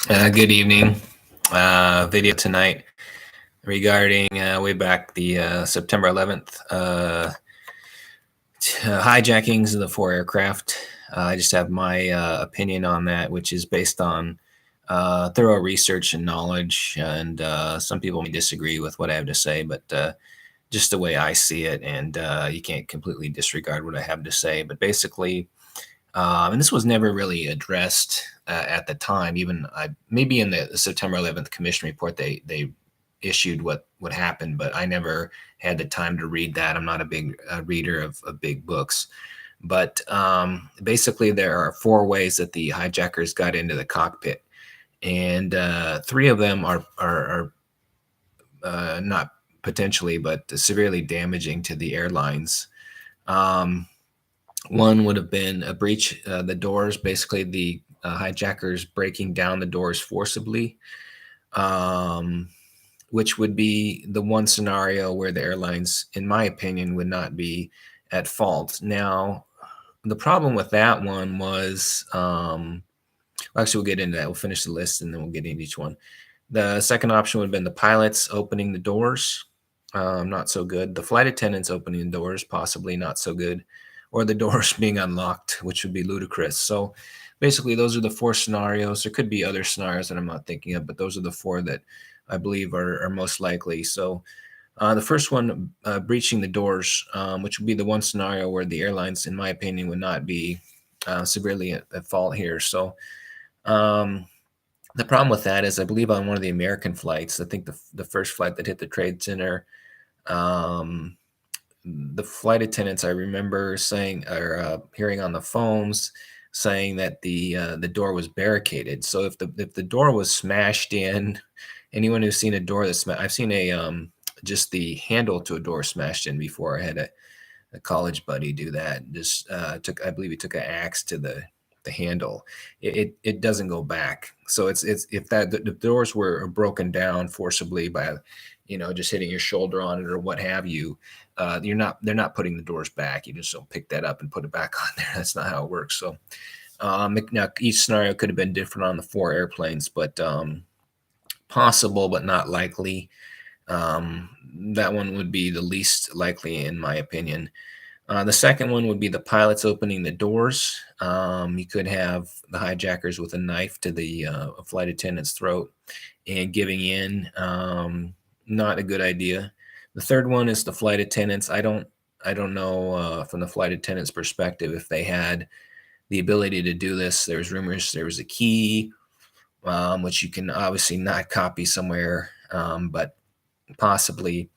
Good evening. Video tonight regarding way back the September 11th hijackings of the four aircraft. I just have my opinion on that, which is based on thorough research and knowledge. And some people may disagree with what I have to say, but just the way I see it, and you can't completely disregard what I have to say. But basically, and this was never really addressed at the time. Even maybe in the September 11th Commission report, they issued what happened, but I never had the time to read that. I'm not a big reader of big books. But basically, there are four ways that the hijackers got into the cockpit, and three of them are not potentially, but severely damaging to the airlines. Um, One would have been a breach the doors, basically the hijackers breaking down the doors forcibly, um, which would be the one scenario where the airlines, in my opinion, would not be at fault. Now, the problem with that one was, actually, we'll get into that. We'll finish the list and then we'll get into each one. The second option would have been the pilots opening the doors. Not so good. The flight attendants opening the doors, possibly not so good. Or the doors being unlocked, which would be ludicrous. So basically, those are the four scenarios. There could be other scenarios that I'm not thinking of, but those are the four that I believe are most likely. So the first one, breaching the doors, which would be the one scenario where the airlines, in my opinion, would not be severely at fault here. So um, the problem with that is, I believe on one of the American flights, I think the first flight that hit the Trade Center, um, the flight attendants I remember saying or hearing on the phones saying that the door was barricaded. So if the door was smashed in, anyone who's seen a door that's I've seen a just the handle to a door smashed in before. I had a college buddy do that. Just I believe he took an axe to the handle. It doesn't go back. So it's if the doors were broken down forcibly by just hitting your shoulder on it or what have you, they're not putting the doors back. You just don't pick that up and put it back on there. That's not how it works. So now each scenario could have been different on the four airplanes, but possible but not likely. That one would be the least likely in my opinion. The second one would be the pilots opening the doors. You could have the hijackers with a knife to the flight attendant's throat and giving in. Not a good idea. The third one is the flight attendants. I don't know from the flight attendants' perspective if they had the ability to do this. There's rumors there was a key, which you can obviously not copy somewhere, but possibly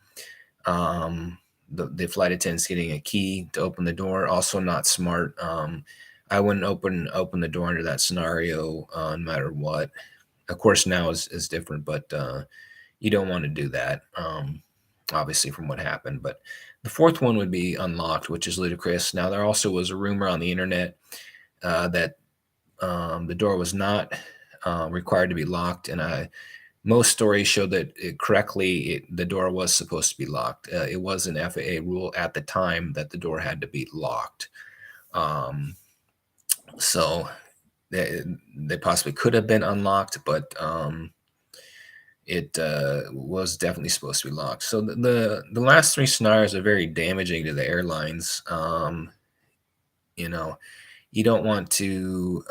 the flight attendants getting a key to open the door. Also not smart. I wouldn't open the door under that scenario, no matter what. Of course, now is different, but you don't want to do that, obviously, from what happened. But the fourth one would be unlocked, which is ludicrous. Now, there also was a rumor on the internet that the door was not required to be locked, and most stories show that the door was supposed to be locked. It was an FAA rule at the time that the door had to be locked. So they possibly could have been unlocked, but it was definitely supposed to be locked. So the last three scenarios are very damaging to the airlines. You don't want to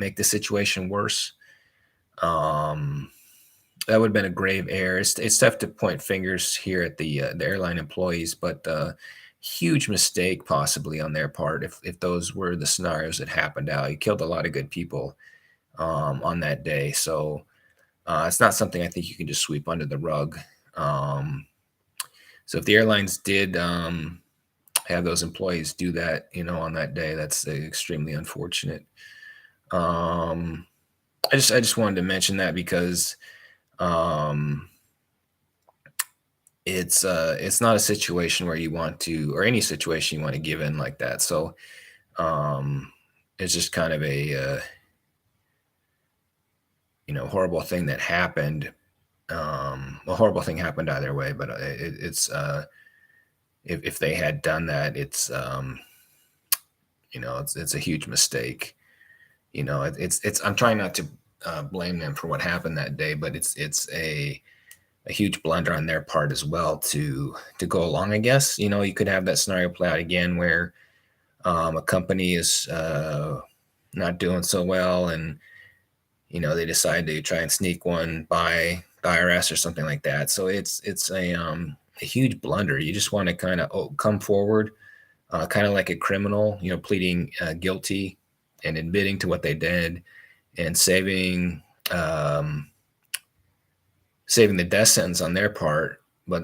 make the situation worse. That would have been a grave error. It's tough to point fingers here at the airline employees, but huge mistake possibly on their part if those were the scenarios that happened out. You killed a lot of good people on that day. So it's not something I think you can just sweep under the rug. So if the airlines did have those employees do that, on that day, that's extremely unfortunate. I just wanted to mention that because it's not a situation where you want to, or any situation you want to give in like that. So it's just kind of a horrible thing that happened. A horrible thing happened either way, but it's if they had done that, it's it's a huge mistake. I'm trying not to blame them for what happened that day, but it's a huge blunder on their part as well to go along. I guess you could have that scenario play out again where a company is not doing so well, and they decide to try and sneak one by the IRS or something like that. So it's a huge blunder. You just want to kind of come forward, kind of like a criminal, pleading guilty and admitting to what they did and saving the death sentence on their part, but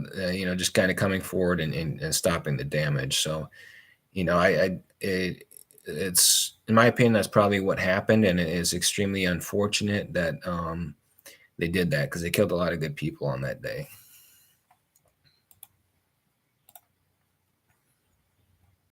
just kind of coming forward and stopping the damage. So it's in my opinion that's probably what happened, and it is extremely unfortunate that they did that because they killed a lot of good people on that day.